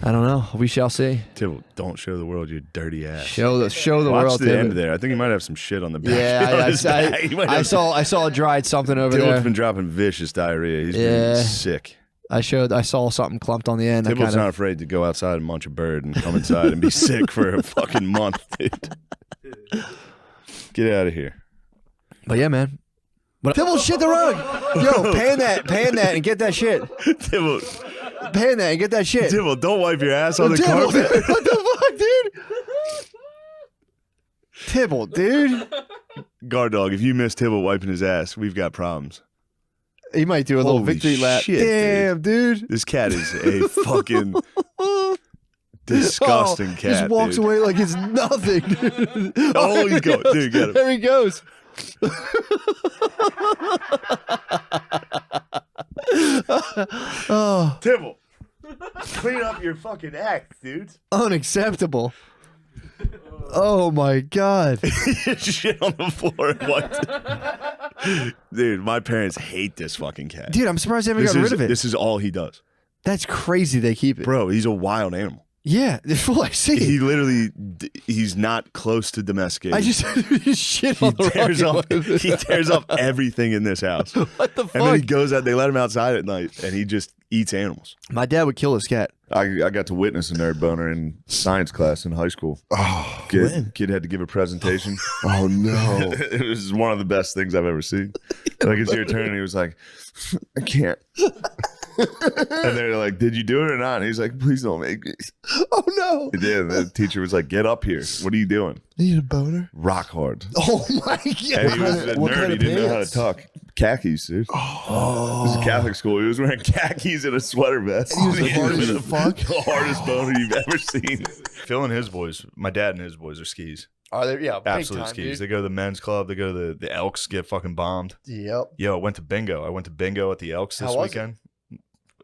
I don't know. We shall see. Tibble, don't show the world your dirty ass. Show the Watch world. the end there. I think he might have some shit on the back. Yeah, I saw a dried something over there. Tibble's been dropping vicious diarrhea. He's been sick. I saw something clumped on the end. Tibble's not afraid to go outside and munch a bird and come inside and be sick for a fucking month, dude. Get out of here. But yeah, man. Tibble, shit the rug. Yo, pan that, and get that shit. Tibble. Pan that and get that shit. Tibble, don't wipe your ass on the carpet. What the fuck, dude? Tibble, dude. Guard dog, if you miss Tibble wiping his ass, we've got problems. He might do a little victory lap. Shit, damn, dude. This cat is a fucking disgusting cat. Just walks away like it's nothing. Oh, he's going. Dude, get him. There he goes. Oh, Tibble, clean up your fucking act, dude. Unacceptable. Oh my God. Shit on the floor and wiped. Dude, my parents hate this fucking cat. Dude, I'm surprised they haven't gotten rid of it. This is all he does. That's crazy they keep it. Bro, he's a wild animal. Yeah, I see. He's not close to domesticated. I just shit on the rug. He tears up everything in this house. What the fuck? And then he goes out, they let him outside at night, and he just eats animals. My dad would kill his cat. I got to witness a nerd boner in science class in high school. Oh, Kid had to give a presentation. Oh, no. It was one of the best things I've ever seen. Like, it's your turn, and he was like, I can't. And they're like, did you do it or not? And he's like, please don't make me. Oh, no. Yeah, the teacher was like, get up here. What are you doing? You need a boner? Rock hard. Oh, my God. And he was a nerd. He didn't know how to talk. Khakis, dude. Oh. This is a Catholic school. He was wearing khakis and a sweater vest. He was the hardest fuck. The hardest boner you've ever seen. Phil and his boys, my dad and his boys are skis. Are they? Yeah, absolute big time, skis. dude. They go to the men's club. They go to the Elks, get fucking bombed. Yep. Yo, I went to bingo. at the Elks this weekend.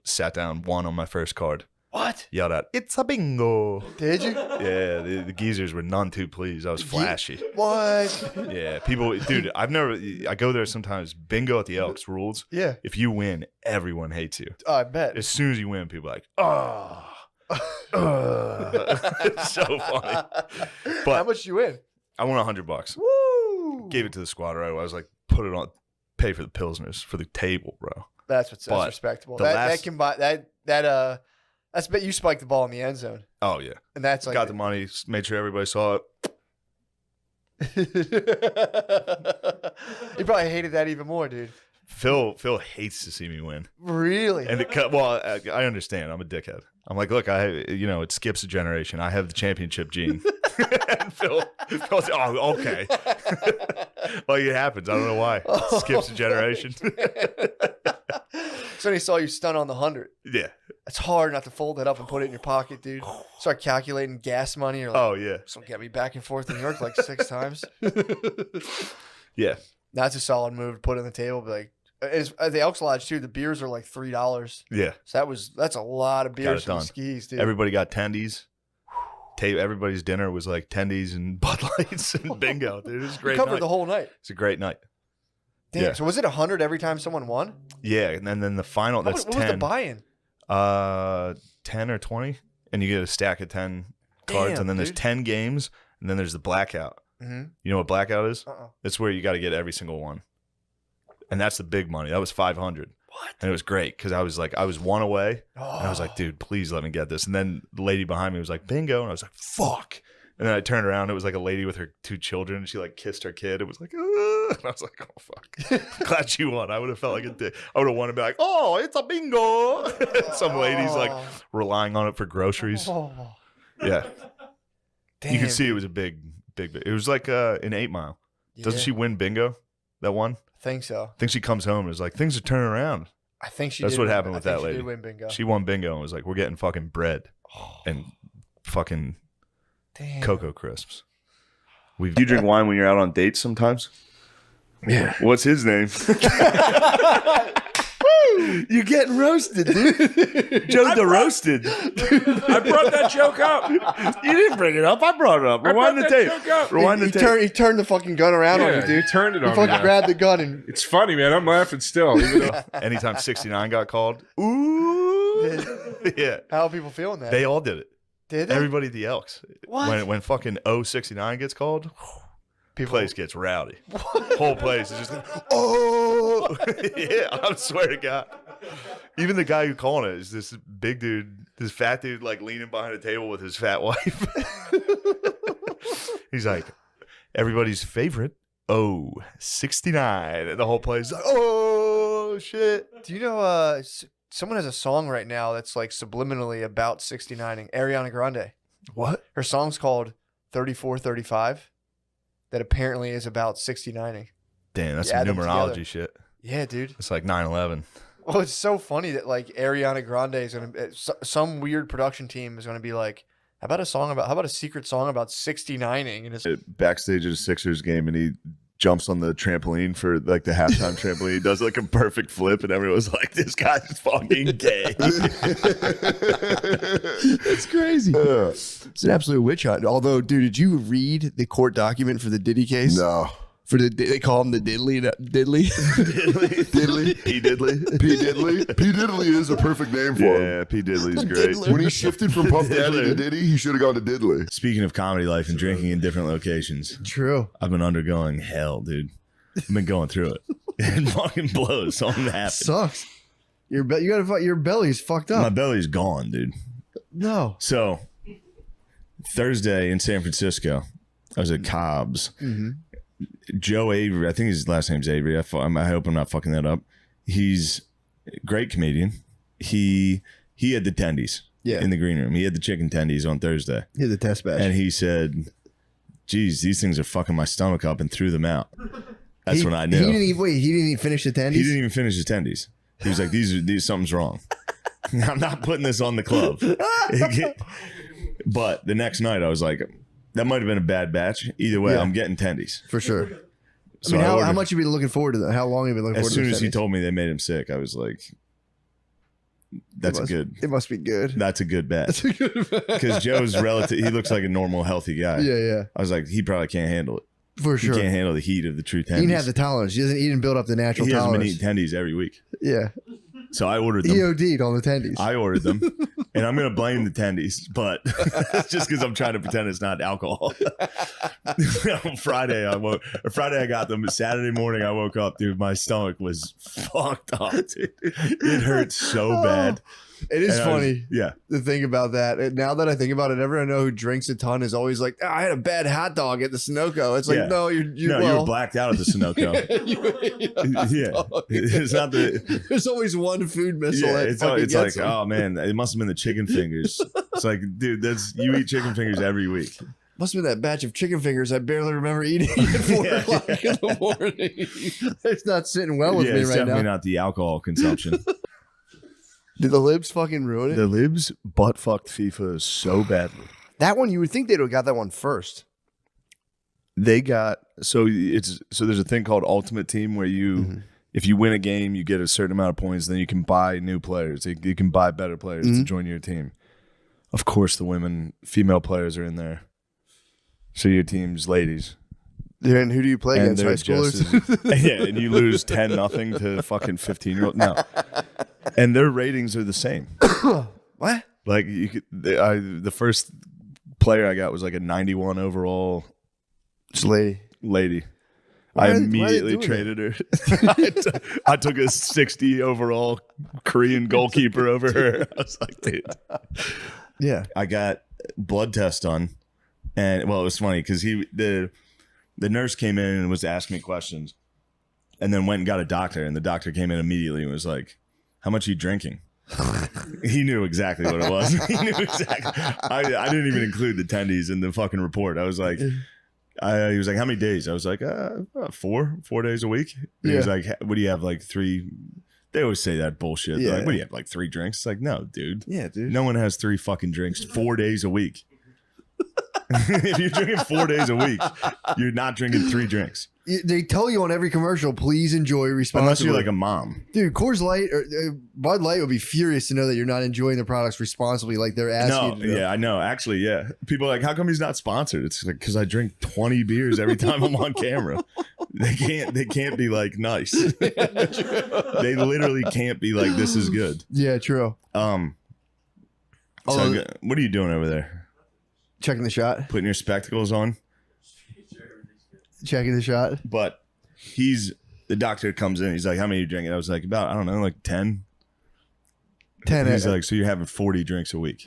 Sat down, won on my first card. What? Yelled out, it's a bingo. Did you? Yeah, the geezers were none too pleased. I was flashy. What? Yeah, people, dude, I go there sometimes. Bingo at the Elks rules. Yeah. If you win, everyone hates you. Oh, I bet. As soon as you win, people are like, oh. It's so funny. But how much you win? I won $100. Woo! Gave it to the squad, right? I was like, put it on, pay for the Pilsners for the table, bro. That's respectable. That's bet you spiked the ball in the end zone. Oh, yeah. And that's like got the money, made sure everybody saw it. He probably hated that even more, dude. Phil hates to see me win. Really? And I understand. I'm a dickhead. I'm like, look, it skips a generation. I have the championship gene. And Phil's like, oh, okay. Like, it happens. I don't know why. It skips a generation. So he saw you stun on the 100. Yeah. It's hard not to fold it up and put it in your pocket, dude. Start calculating gas money. Or like, oh, yeah. This will get me back and forth to New York like 6 times. Yeah. That's a solid move to put on the table. But like, at the Elks Lodge, too, the beers are like $3. Yeah. So that's a lot of beers for the skis, dude. Everybody got tendies. Everybody's dinner was like tendies and Bud Lights and bingo, dude. It was a great night. Covered the whole night. It's a great night. Damn. Yeah. So was it 100 every time someone won? Yeah, and then the final, that's 10. What was the buy-in? 10 or 20, and you get a stack of 10 cards, and then there's 10 games, and then there's the blackout. Mm-hmm. You know what blackout is? Uh-uh. That's where you got to get every single one, and that's the big money. That was $500. What? And it was great because I was one away, and I was like, dude, please let me get this. And then the lady behind me was like, bingo, and I was like, fuck. And then I turned around, it was like a lady with her 2 children, and she like kissed her kid. It was like, and I was like, oh fuck. Glad you won. I would have felt like a dick. I would have wanted to be like, oh, it's a bingo. Some lady's like relying on it for groceries. Yeah. Damn. You could see it was a big. It was like an 8 Mile. Yeah. Doesn't she win bingo? That one? I think so. I think she comes home and is like, things are turning around. I think she That's what happened with that lady. She did win bingo. She won bingo and was like, we're getting fucking bread and fucking Cocoa Crisps. Do you drink wine when you're out on dates sometimes? Yeah. What's his name? You're getting roasted, dude. Joe the roasted. I brought that joke up. You didn't bring it up. I brought it up. Rewind the tape. Rewind the tape. He turned the fucking gun around on you, dude. He turned it on me. He fucking grabbed the gun and. It's funny, man. I'm laughing still. Even though... Anytime 69 got called, ooh. Yeah. How are people feeling that? They all did it. Did they? Everybody at the Elks. What? When fucking 069 gets called, place gets rowdy. Whole place is just like, oh yeah, I swear to God. Even the guy who calling it is this big dude, this fat dude, like leaning behind a table with his fat wife. He's like, everybody's favorite 069, and the whole place is like, oh shit. Do you know someone has a song right now that's like subliminally about 69ing? Ariana Grande. What? Her song's called 3435 that apparently is about 69ing. Damn, that's You add some them numerology together. shit. Yeah, dude. It's like 9/11. Well, it's so funny that like Ariana Grande is going to some weird production team is going to be like, how about a secret song about 69ing? And it's Backstage at a Sixers game, and he jumps on the trampoline for like the halftime trampoline. He does like a perfect flip, and everyone's like, "This guy's fucking gay." It's crazy. It's an absolute witch hunt. Although, dude, did you read the court document for the Diddy case? No. They call him the Diddley. Diddley. P. Diddley. P. Diddley. P. Diddley is a perfect name for him. Yeah, P. Diddley's great. When he shifted from Puff Daddy to Diddy, he should have gone to Diddley. Speaking of comedy life and drinking in different locations, true. I've been undergoing hell, dude. I've been going through it. It fucking blows. Something happened. Sucks. Your belly's fucked My up. belly's gone, dude. No. So Thursday in San Francisco, I was at Cobb's. Mm-hmm. Joe Avery, I think his last name's Avery. I hope I'm not fucking that up. He's a great comedian. He had the tendies in the green room. He had the chicken tendies on Thursday. He had the test batch. And he said, geez, these things are fucking my stomach up, and threw them out. That's when I knew. He didn't even finish the tendies? He didn't even finish his tendies. He was like, these something's wrong. I'm not putting this on the club. But the next night I was like, that might have been a bad batch. Either way, I'm getting tendies. For sure. So I mean, how much have you been looking forward to that? How long have you been looking as forward to soon those as he tendies? told me they made him sick, I was like, It must be good. That's a good bet. Because Joe's he looks like a normal, healthy guy. Yeah. I was like, he probably can't handle it. For sure. He can't handle the heat of the true tendies. He didn't have the tolerance. He didn't build up the natural He hasn't been tolerance. eating tendies every week. Yeah. So I ordered them. He OD'd on the tendies. I ordered them, and I'm going to blame the tendies, but it's just because I'm trying to pretend it's not alcohol. On Friday, I got them. But Saturday morning, I woke up, dude. My stomach was fucked up, dude. It hurt so bad. It is funny Yeah. to think about that. And now that I think about it, everyone I know who drinks a ton is always like, I had a bad hot dog at the Sunoco. It's like, Yeah. no, you were blacked out at the Sunoco. Yeah. It's not the. There's always one food missile. Yeah, that it's fucking like, gets them. oh man, it must have been the chicken fingers. It's like, dude, you eat chicken fingers every week. Must have been that batch of chicken fingers I barely remember eating at 4 o'clock in the morning. It's not sitting well with me it's right definitely now. not the alcohol consumption. Did the libs fucking ruin it? The Libs butt fucked FIFA so badly. That one, you would think they'd have got that one first. They got so there's a thing called Ultimate Team where you if you win a game, you get a certain amount of points, then you can buy new players. You can buy better players to join your team. Of course, the female players are in there. So your team's ladies. And who do you play And against? High they're schoolers? yeah, and you lose 10-0 to fucking 15-year-old. No. And their ratings are the same. What? Like the first player I got was like a 91 overall It's lady. lady. Why I are they immediately doing traded her. I took a 60 overall Korean goalkeeper over her. I was like, dude. Yeah. I got blood test done, and well, it was funny because the nurse came in and was asking me questions, and then went and got a doctor, and the doctor came in immediately and was like, how much are you drinking? He knew exactly what it was. He knew exactly. I didn't even include the tendies in the fucking report. I was like, he was like, how many days? I was like, 4 days a week. And he was like, what do you have, like 3? They always say that bullshit. They're like, what do you have, like 3 drinks? It's like, no, dude. Yeah, dude. No one has 3 fucking drinks 4 days a week. If you're drinking 4 days a week, you're not drinking 3 drinks. They tell you on every commercial, please enjoy responsibly. Unless you're like a mom. Dude, Coors Light or Bud Light would be furious to know that you're not enjoying the products responsibly like they're asking you to. Yeah, I know. Actually, yeah. People are like, how come he's not sponsored? It's like, because I drink 20 beers every time I'm on camera. They can't be like nice. They literally can't be like, this is good. Yeah, true. So, what are you doing over there? Checking the shot. Putting your spectacles on? Checking the shot. But the doctor comes in. He's like, how many are you drinking? I was like, about, I don't know, like 10. 10. He's like, so you're having 40 drinks a week.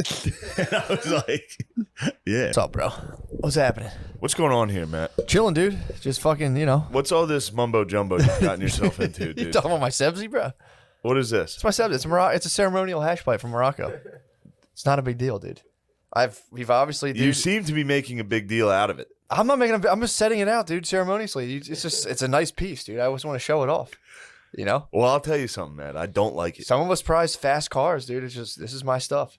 And I was like, yeah. What's up, bro? What's happening? What's going on here, Matt? Chilling, dude. Just fucking, What's all this mumbo jumbo you've gotten yourself into, You dude? talking about my sebzi, bro? What is this? It's my sebzi. It's a ceremonial hash pipe from Morocco. It's not a big deal, dude. We've obviously, dude. You seem to be making a big deal out of it. I'm not making. I'm just setting it out, dude. Ceremoniously. It's a nice piece, dude. I always want to show it off. Well, I'll tell you something, man. I don't like it. Some of us prize fast cars, dude. This is my stuff.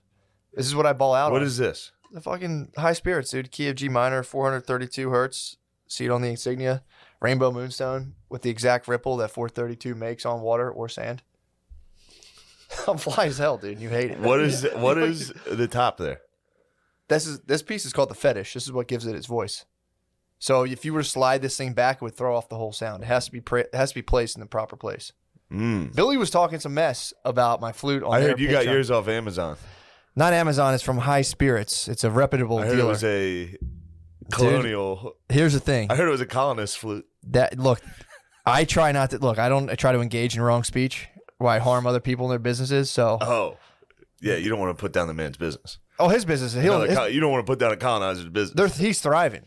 This is what I ball out on. What is this? The fucking high spirits, dude. Key of G minor, 432 hertz. See it on the insignia. Rainbow moonstone with the exact ripple that 432 makes on water or sand. I'm fly as hell, dude. You hate it. What is the top there? This piece is called the fetish. This is what gives it its voice. So if you were to slide this thing back, it would throw off the whole sound. It has to be placed in the proper place. Billy was talking some mess about my flute on I their heard you got Patreon. yours off Amazon. Not Amazon. It's from High Spirits. It's a reputable I heard dealer. it was a colonial. Here's the thing. I heard it was a colonist flute. I try not to look. I try to engage in wrong speech where I harm other people in their businesses. So Oh, yeah. You don't want to put down the man's business. his business. You don't want to put down a colonizer's business. He's thriving.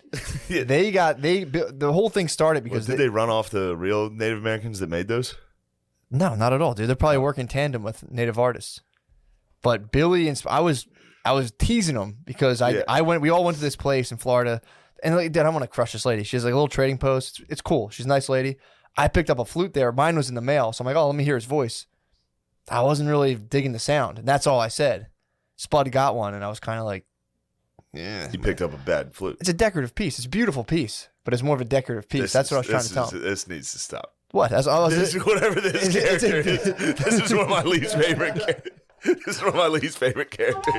Yeah. The whole thing started because Did they run off the real Native Americans that made those? No, not at all, dude. They're probably working in tandem with native artists. But Billy and I was teasing him because we all went to this place in Florida, and like, dude, I want to crush this lady. She has like a little trading post. It's cool. She's a nice lady. I picked up a flute there. Mine was in the mail, so I'm like, oh, let me hear his voice. I wasn't really digging the sound, and that's all I said. Spud got one, and I was kind of like, yeah. You picked up a bad flute. It's a decorative piece. It's a beautiful piece, but it's more of a decorative piece. That's what I was trying to tell him. This needs to stop. What? Whatever this character is. This is one of my least favorite. This is one of my least favorite characters.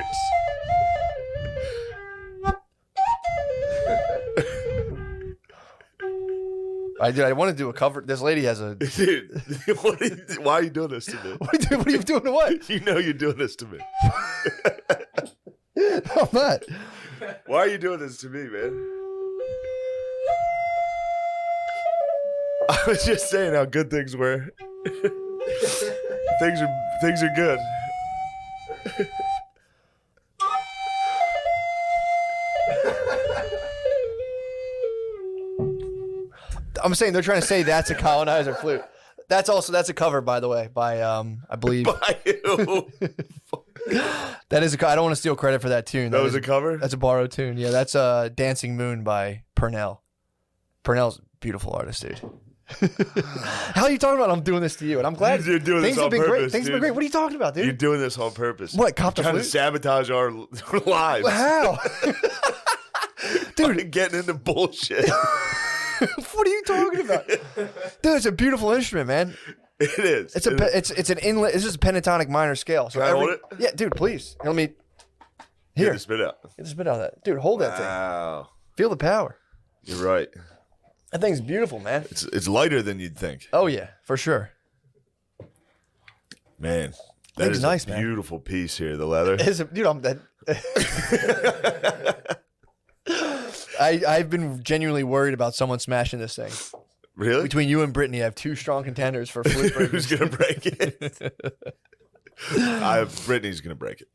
I want to do a cover. This lady has a. Dude, why are you doing this to me? What are you doing to what? You know you're doing this to me. I'm not. Why are you doing this to me, man? I was just saying how good things were. Things are good. I'm saying they're trying to say that's a colonizer flute. That's a cover, by the way, by I believe. By you. That is I don't want to steal credit for that tune. That was a cover? That's a borrowed tune. Yeah, that's Dancing Moon by Purnell. Purnell's a beautiful artist, dude. How are you talking about I'm doing this to you? And I'm glad you're doing things this have on been purpose. great. Things have been great. What are you talking about, dude? You're doing this on purpose. What? Cop the trying to flute? sabotage our lives. How? Dude, getting into bullshit. What are you talking about? Dude, it's a beautiful instrument, man. It is. It's an inlet. This is a pentatonic minor scale. So Can I hold it? Yeah, dude, please. Let me. Get Here, the spit out. get the spit out of that, dude. Hold that thing. Wow. Feel the power. You're right. That thing's beautiful, man. It's lighter than you'd think. Oh yeah, for sure. Man, that Thing's is nice, a man. beautiful piece here. The leather. Dude, I'm dead. I've been genuinely worried about someone smashing this thing. Really? Between you and Brittany, I have two strong contenders for flute Who's breakers. gonna break it? Brittany's gonna break it.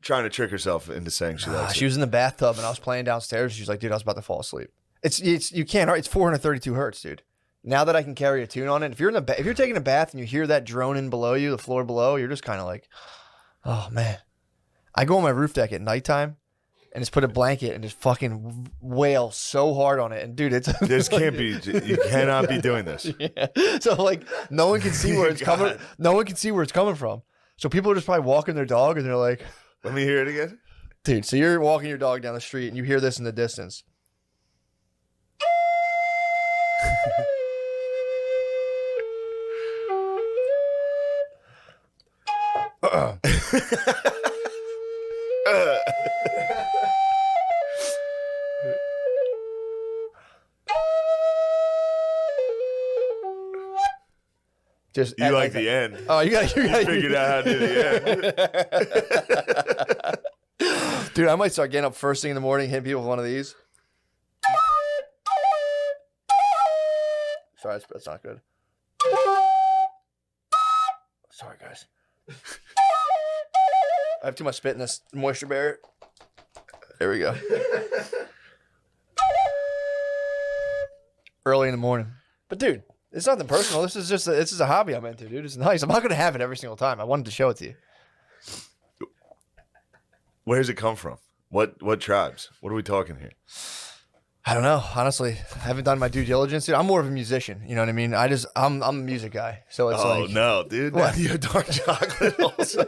Trying to trick herself into saying she likes She it. was in the bathtub and I was playing downstairs. She was like, "Dude, I was about to fall asleep." It's you can't. It's 432 hertz, dude. Now that I can carry a tune on it, if you're taking a bath and you hear that droning below you, the floor below, you're just kind of like, "Oh man." I go on my roof deck at nighttime and just put a blanket and just fucking wail so hard on it. And dude, it's This can't be. You cannot be doing this. yeah. So like, no one can see where it's coming. God. No one can see where it's coming from. So people are just probably walking their dog and they're like, Let me hear it again. dude. So you're walking your dog down the street and you hear this in the distance. Just You like the end. Oh, you got Figured out how to do the end. Dude, I might start getting up first thing in the morning, hitting people with one of these. Sorry, that's not good. Sorry, guys. I have too much spit in this moisture barrier. There we go. Early in the morning. But dude, it's nothing personal. This is a hobby I'm into, dude. It's nice. I'm not gonna have it every single time. I wanted to show it to you. Where does it come from? What tribes? What are we talking here? I don't know. Honestly, I haven't done my due diligence. Dude, I'm more of a musician. You know what I mean? I'm a music guy. So it's Oh like, no, dude! What? You're dark chocolate also.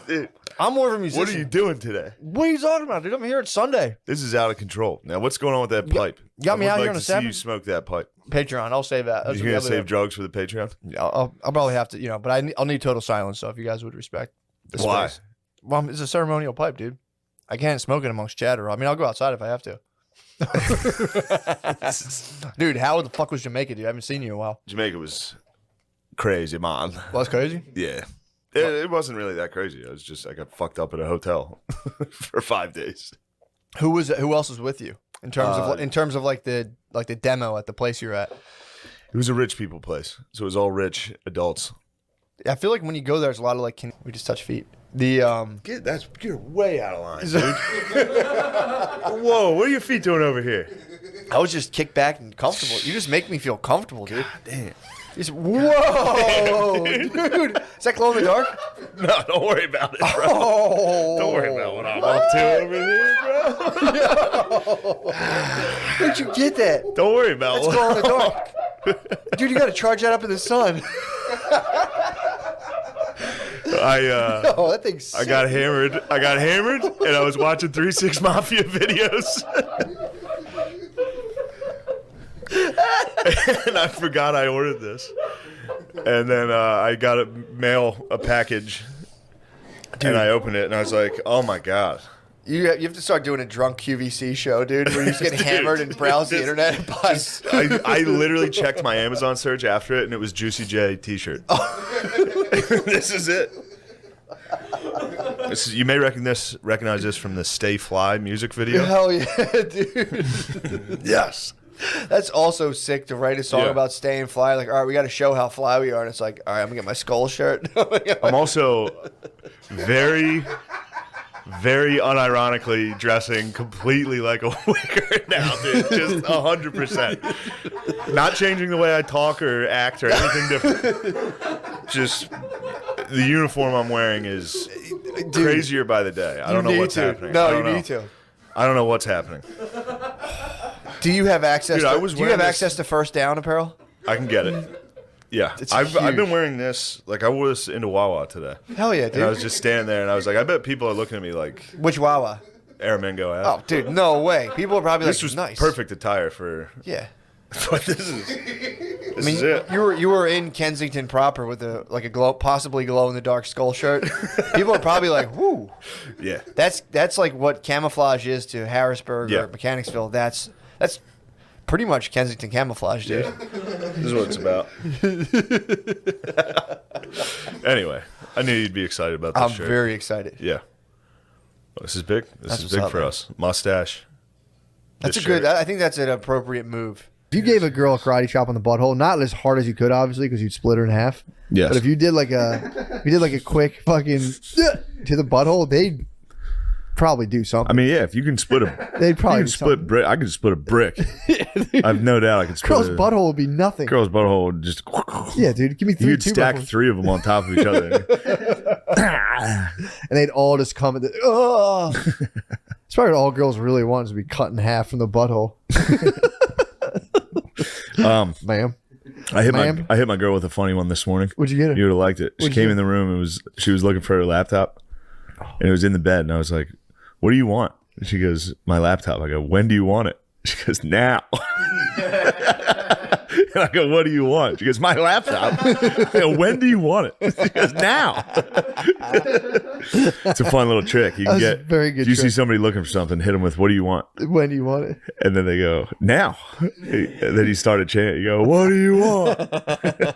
Dude, I'm more of a musician. what are you doing today? What are you talking about, dude? I'm here. It's Sunday. This is out of control. Now, what's going on with that pipe? got me I would out here like on a to see 7. you smoke that pipe. Patreon. I'll save that. You're gonna save drugs for the Patreon? I'll probably have to, but I'll need total silence. So if you guys would respect the Why? space. Well, it's a ceremonial pipe, dude. I can't smoke it amongst chatter. I mean, I'll go outside if I have to. Dude, how the fuck was Jamaica, dude? I haven't seen you in a while. Jamaica was crazy, man. Well, that's crazy. Yeah. It wasn't really that crazy. I got fucked up at a hotel for 5 days. Who else was with you in terms of like the demo at the place you're at? It was a rich people place, so it was all rich adults. I feel like when you go there, there's a lot of like we just touch feet. You're way out of line, dude. Whoa, what are your feet doing over here? I was just kicked back and comfortable. You just make me feel comfortable, dude. Damn. Whoa, dude. Is that glow in the dark? No, don't worry about it, bro. Oh. Don't worry about what I'm up to over here, bro. Where'd you get that? Don't worry about That's what. glow in the dark. Dude, you got to charge that up in the sun. Oh, that thing's sick. I got hammered, and I was watching 3 6 Mafia videos. And I forgot I ordered this. And then I got a package. Dude. And I opened it, and I was like, oh, my God. You have to start doing a drunk QVC show, dude, where you just get hammered and browse the internet and buy. I literally checked my Amazon search after it, and it was Juicy J t-shirt. This is it. You may recognize this from the Stay Fly music video. Hell yeah, dude. Yes. That's also sick to write a song about staying fly. Like, all right, we got to show how fly we are. And it's like, all right, I'm going to get my skull shirt. I'm also very, very unironically dressing completely like a wigger now, dude. Just 100%. Not changing the way I talk or act or anything different. Just the uniform I'm wearing is crazier by the day. I don't know what's happening. No, you need to. I don't know what's happening. Do you have access? Dude, do you have access to First Down apparel? I can get it. Yeah, It's I've huge. been wearing this. Like, I was into Wawa today. Hell yeah, dude. And I was just standing there, and I was like, I bet people are looking at me like Which Wawa? Aramingo ad. Oh, dude, no way. People are probably This like, was nice. perfect attire for. Yeah. But this is it. You were in Kensington proper with possibly glow in the dark skull shirt. People are probably like, "Whoo!" Yeah. That's like what camouflage is to Harrisburg Yeah. or Mechanicsville. That's pretty much Kensington camouflage, dude. This is what it's about. Anyway, I knew you'd be excited about this I'm shirt. very excited. Yeah. Well, this is big. This That's is what's big up, for man. us. Mustache. That's this a good. shirt. I think that's an appropriate move. If you gave a girl a karate chop on the butthole, not as hard as you could, obviously, because you'd split her in half. Yes. But if you did like a quick fucking to the butthole, they'd probably do something. I mean, yeah, if you can split a, They'd probably you do can split brick. I could split a brick. I've no doubt I could split Girl's a butthole would be nothing. Girl's butthole would just. Yeah, dude, give me You could two stack buttholes. 3 of them on top of each other. And they'd all just come at the. Oh. It's probably what all girls really want is to be cut in half from the butthole. Ma'am, I hit Ma'am? my girl with a funny one this morning. what'd you get her? You would have liked it. She What'd you came get? in the room. She was looking for her laptop, and it was in the bed. And I was like, "What do you want?" And she goes, "My laptop." I go, "When do you want it?" She goes, "Now." And I go, "What do you want?" She goes, "My laptop." I go, "When do you want it?" She goes, "Now." It's a fun little trick. You can That's a get very good If you see trick. somebody looking for something, hit them with, "What do you want?" When do you want it? And then they go, "Now." And then you start a chant. You go, "What do you want?"